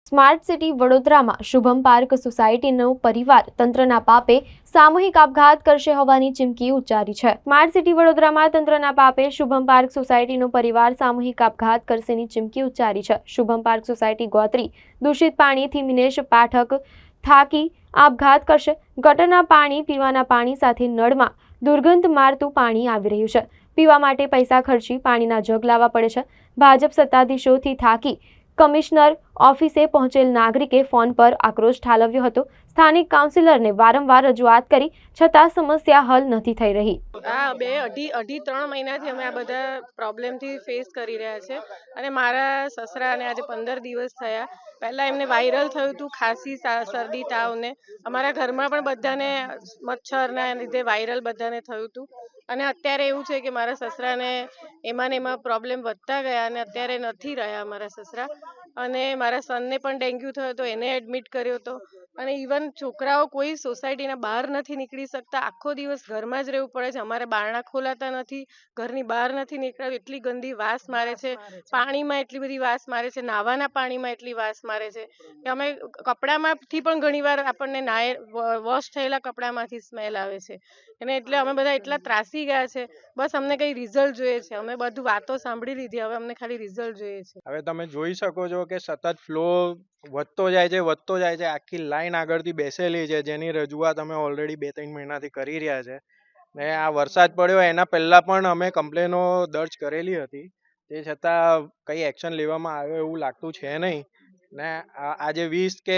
Smart city વડોદરામાં Shubham park સોસાયટીનો પરિવાર તંત્રના પાપે સામૂહિક આપઘાત કરશે હોવાની ચીમકી ઉચ્ચારી છે। સ્માર્ટ સિટી વડોદરામાં તંત્રના પાપે શુભમ પાર્ક સોસાયટીનો પરિવાર સામૂહિક આપઘાત કરશેની ચીમકી ઉચ્ચારી છે। શુભમ પાર્ક સોસાયટી ગોત્રી દૂષિત પાણીથી મિનેશ પાઠક થાકી આપઘાત કરશે। ગટરના પાણી પીવાના પાણી સાથે નળમાં દુર્ગંધ મારતું પાણી આવી રહ્યું છે। પીવા માટે પૈસા ખર્ચી પાણીના જગ લાવવા પડે છે। ભાજપ સત્તાધીશોથી થાકી કમિશનર ઓફિસે પહોંચેલ નાગરિકે ફોન પર આક્રોશ ઠાલવ્યો હતો। સ્થાનિક કાઉન્સિલરને વારંવાર રજૂઆત કરી છતાં સમસ્યા હલ નથી થઈ રહી। અઢી 3 મહિનાથી અમે આ બધા પ્રોબ્લેમથી ફેસ કરી રહ્યા છે અને મારા સસરાને આજે 15 દિવસ થયા। પહેલાં એમને વાયરલ થયું હતું, ખાંસી, શરદી, તાવને અમારા ઘરમાં પણ બધાને મચ્છરના લીધે વાયરલ બધાને થયું હતું અને અત્યારે એવું છે કે મારા સસરાને એમાં પ્રોબ્લેમ વધતા ગયા અને અત્યારે નથી રહ્યા અમારા સસરા। અને મારા સનને પણ ડેન્ગ્યુ થયો હતો, એને એડમિટ કર્યો હતો અને ઇવન છોકરાઓ કોઈ સોસાયટીના બહાર નથી નીકળી શકતા। આખો દિવસ ઘરમાં જ રહેવું પડે છે। અમારે બારણા ખોલાતા નથી, ઘરની બહાર નથી નીકળાતું, એટલી ગંદી વાસ મારે છે। પાણીમાં એટલી બધી વાસ મારે છે, નાવાના પાણીમાં એટલી વાસ મારે છે કે અમે કપડામાંથી પણ ઘણીવાર આપણને વોશ થયેલા કપડામાંથી સ્મેલ આવે છે અને એટલે અમે બધા એટલા ત્રાસી ગયા છે। બસ અમને કંઈ રિઝલ્ટ જોઈએ છે। અમે બધું વાતો સાંભળી લીધી, હવે અમને ખાલી રિઝલ્ટ જોઈએ છે। હવે તમે જોઈ શકો છો કે સતત ફ્લો વધતો જાય છે। આખી લાઈન આગળથી બેસેલી છે, જેની રજૂઆત અમે ઓલરેડી 2-3 મહિનાથી કરી રહ્યા છે ને આ વરસાદ પડ્યો એના પહેલા પણ અમે કમ્પ્લેનો દર્જ કરેલી હતી, તે છતાં કંઈ એક્શન લેવામાં આવ્યો એવું લાગતું છે નહીં ને આજે 20 કે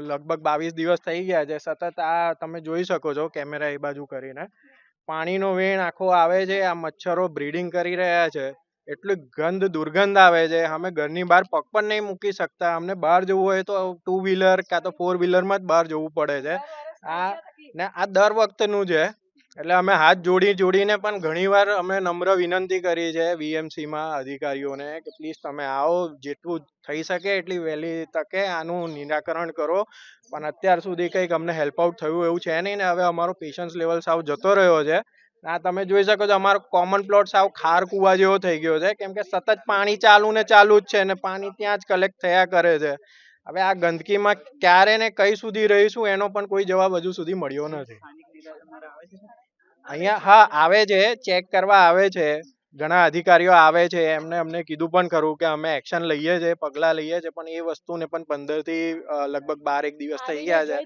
લગભગ 22 દિવસ થઈ ગયા છે। સતત આ તમે જોઈ શકો છો કેમેરા એ બાજુ કરીને પાણીનો વેણ આખો આવે છે, આ મચ્છરો બ્રીડિંગ કરી રહ્યા છે, એટલી દુર્ગંધ આવે છે, અમે ઘરની બહાર પગ પણ નહીં મૂકી શકતા। અમને બહાર જવું હોય તો 2 વ્હીલર કાં તો 4 વ્હીલરમાં જ બહાર જવું પડે છે। આ દર વખતનું છે એટલે અમે હાથ જોડીને પણ ઘણીવાર અમે નમ્ર વિનંતી કરી છે વીએમસીમાં અધિકારીઓને કે પ્લીઝ તમે આવો, જેટલું થઈ શકે એટલી વહેલી તકે આનું નિરાકરણ કરો, પણ અત્યાર સુધી કંઈક અમને હેલ્પ આઉટ થયું એવું છે નહીં ને હવે અમારો પેશન્સ લેવલ સાવ જતો રહ્યો છે। આ તમે જોઈ શકો છો અમારો કોમન પ્લોટ સાવ ખાર કુવા જેવો થઈ ગયો છે, કેમ કે સતત પાણી ચાલુ જ છે ને પાણી ત્યાં જ કલેક્ટ થયા કરે છે। હવે આ ગંદકીમાં ક્યારે ને કઈ સુધી રહીશું એનો પણ કોઈ જવાબ હજુ સુધી મળ્યો નથી। અહીંયા હા આવે છે, ચેક કરવા આવે છે, ઘણા અધિકારીઓ આવે છે, એમને અમને કીધું પણ ખરું કે અમે એક્શન લઈએ છીએ, પગલાં લઈએ છીએ, પણ એ વસ્તુને પણ 15 થી લગભગ 12 દિવસ થઈ ગયા છે,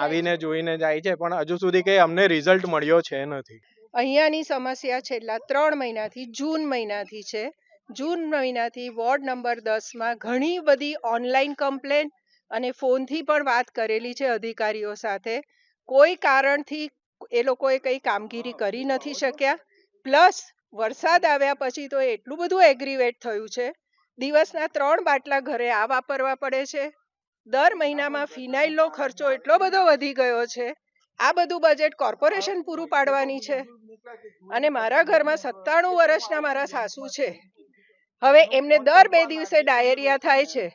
આવીને જોઈને જાય છે, પણ હજુ સુધી કંઈ અમને રિઝલ્ટ મળ્યો છે નથી। અહીંયાની સમસ્યા છેલ્લા 3 મહિનાથી જૂન મહિનાથી છે। જૂન મહિનાથી વોર્ડ નંબર 10માં ઘણી બધી ઓનલાઈન કમ્પ્લેન અને ફોનથી પણ વાત કરેલી છે અધિકારીઓ સાથે। કોઈ કારણથી એ લોકોએ કંઈ કામગીરી કરી નથી શક્યા, પ્લસ વરસાદ આવ્યા પછી તો એટલું બધું એગ્રીવેટ થયું છે, દિવસના 3 બાટલા ઘરે આ વાપરવા પડે છે। દર મહિનામાં ફિનાઇલનો ખર્ચો એટલો બધો વધી ગયો છે। આ બધું બજેટ કોર્પોરેશન પૂરું પાડવાની છે અને મારા ઘરમાં 97 વર્ષના મારા સાસુ છે। હવે એમને દર 2 દિવસે ડાયેરિયા થાય છે,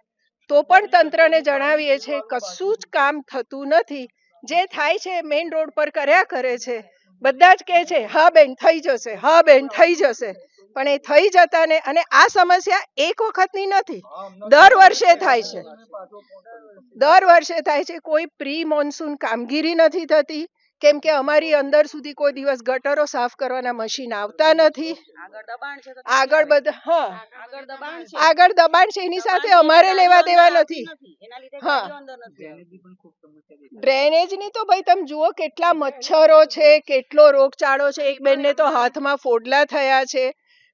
તો પણ તંત્રને જણાવીએ છે, કશું જ કામ થતું નથી। જે થાય છે મેઇન રોડ પર કર્યા કરે છે, બધા જ કહે છે હા બેન થઈ જશે, હા બેન થઈ જશે, પણ એ થઈ જતા ને અને આ સમસ્યા એક વખતની નથી, દર વર્ષે થાય છે। કોઈ પ્રી મોન્સૂન કામગીરી નથી થતી, કેમ કે અમારી અંદર સુધી કોઈ દિવસ ગટરો સાફ કરવાના મશીન આવતા નથી। આગળ દબાણ છે, એની સાથે અમારે લેવા દેવા નથી। ડ્રેનેજની તો ભાઈ તમે જુઓ કેટલા મચ્છરો છે, કેટલો રોગચાળો છે। એક બેનને તો હાથમાં ફોડલા થયા છે,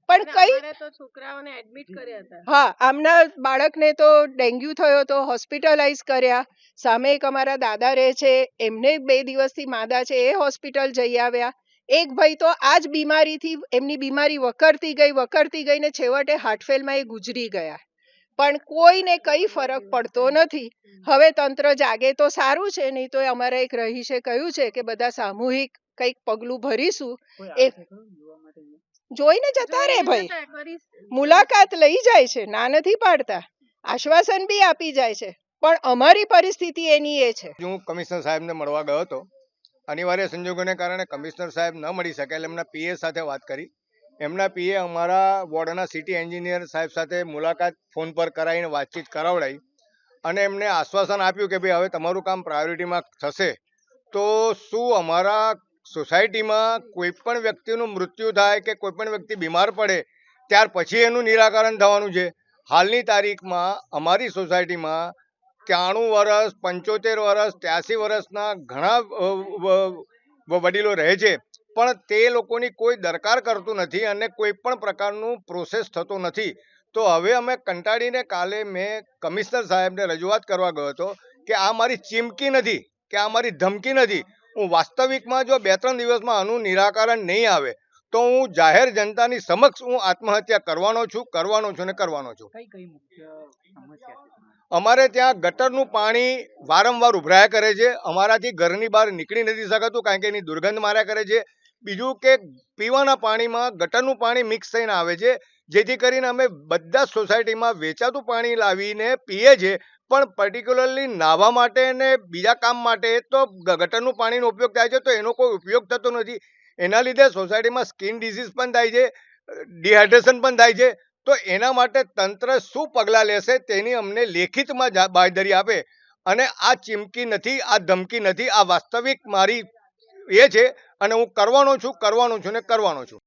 પણ કઈ છોકરાઓને એડમિટ કર્યા હતા। હા, આમના બાળકને તો ડેન્ગ્યુ થયો તો હોસ્પિટલાઇઝ કર્યા। સામે એક અમારા દાદા રહે છે, એમને 2 દિવસથી માદા છે, એ હોસ્પિટલ જઈ આવ્યા। એક ભાઈ તો આ જ બીમારીથી એમની બીમારી વકરતી ગઈ ને છેવટે હાર્ટફેલમાં એ ગુજરી ગયા, પણ કોઈને કઈ ફરક પડતો નથી। હવે તંત્ર જાગે તો સારું છે, નહીં તો અમારા એક રહીશે કહ્યું છે કે બધા સામૂહિક કંઈક પગલું ભરીશું। એ જોઈને જતા રહે ભાઈ, મુલાકાત લઈ જાય છે, ના નથી પાડતા, આશ્વાસન બી આપી જાય છે, પણ અમારી પરિસ્થિતિ એની એ છે। હું કમિશનર સાહેબને મળવા ગયો હતો, અનિવાર્ય સંજોગોને કારણે કમિશનર સાહેબ ન મળી શકે એટલે એમના પીએ સાથે વાત કરી। એમના પીએ અમારા વોર્ડના સિટી એન્જિનિયર સાહેબ સાથે મુલાકાત ફોન પર કરાવીને વાતચીત કરાવડાવી અને એમને આશ્વાસન આપ્યું કે ભાઈ હવે તમારું કામ પ્રાયોરિટીમાં થશે. તો શું અમારા સોસાયટીમાં કોઈ પણ વ્યક્તિનું મૃત્યુ થાય કે કોઈ પણ વ્યક્તિ બીમાર પડે ત્યાર પછી એનું નિરાકરણ થવાનું છે? હાલની તારીખમાં અમારી સોસાયટીમાં 93 વર્ષ, 75 વર્ષ, 83 વર્ષના ઘણા વડીલો રહે છે, પણ તે લોકોની કોઈ દરકાર કરતું નથી અને કોઈ પણ પ્રકારનું પ્રોસેસ થતો નથી. તો હવે અમે કંટાળીને કાલે મેં કમિશનર સાહેબને રજૂઆત કરવા ગયો હતો કે આ મારી ચીમકી નથી, કે આ મારી ધમકી નથી. હું વાસ્તવિકમાં જો 2-3 દિવસમાં આનું નિરાકરણ નહીં આવે તો હું જાહેર જનતાની સમક્ષ હું આત્મહત્યા કરવાનો છું ને કરવાનો છું. કઈ મુખ્ય સમસ્યા છે? અમારે ત્યાં ગટરનું પાણી વારંવાર ઉભરાયા કરે છે. અમારાથી ઘરની બહાર નીકળી નથી શકાતું કારણ કે એની દુર્ગંધ માર્યા કરે છે. બીજું કે પીવાના પાણીમાં ગટરનું પાણી મિક્સ થઈને આવે છે, જેથી કરીને અમે બધા સોસાયટીમાં વેચાતું પાણી લાવીને પીએ છીએ, પણ પર્ટિક્યુલરલી નાહવા માટે ને બીજા કામ માટે તો ગટરનું પાણીનો ઉપયોગ થાય છે, તો એનો કોઈ ઉપયોગ થતો નથી. એના લીધે સોસાયટીમાં સ્કિન ડિસીઝ પણ થાય છે, ડિહાઇડ્રેશન પણ થાય છે. તો એના માટે તંત્ર શું પગલાં લેશે તેની અમને લેખિતમાં બાંયધરી આપે. અને આ ચીમકી નથી, આ ધમકી નથી, આ વાસ્તવિક મારી એ છે અને હું કરવાનો છું ને કરવાનો છું.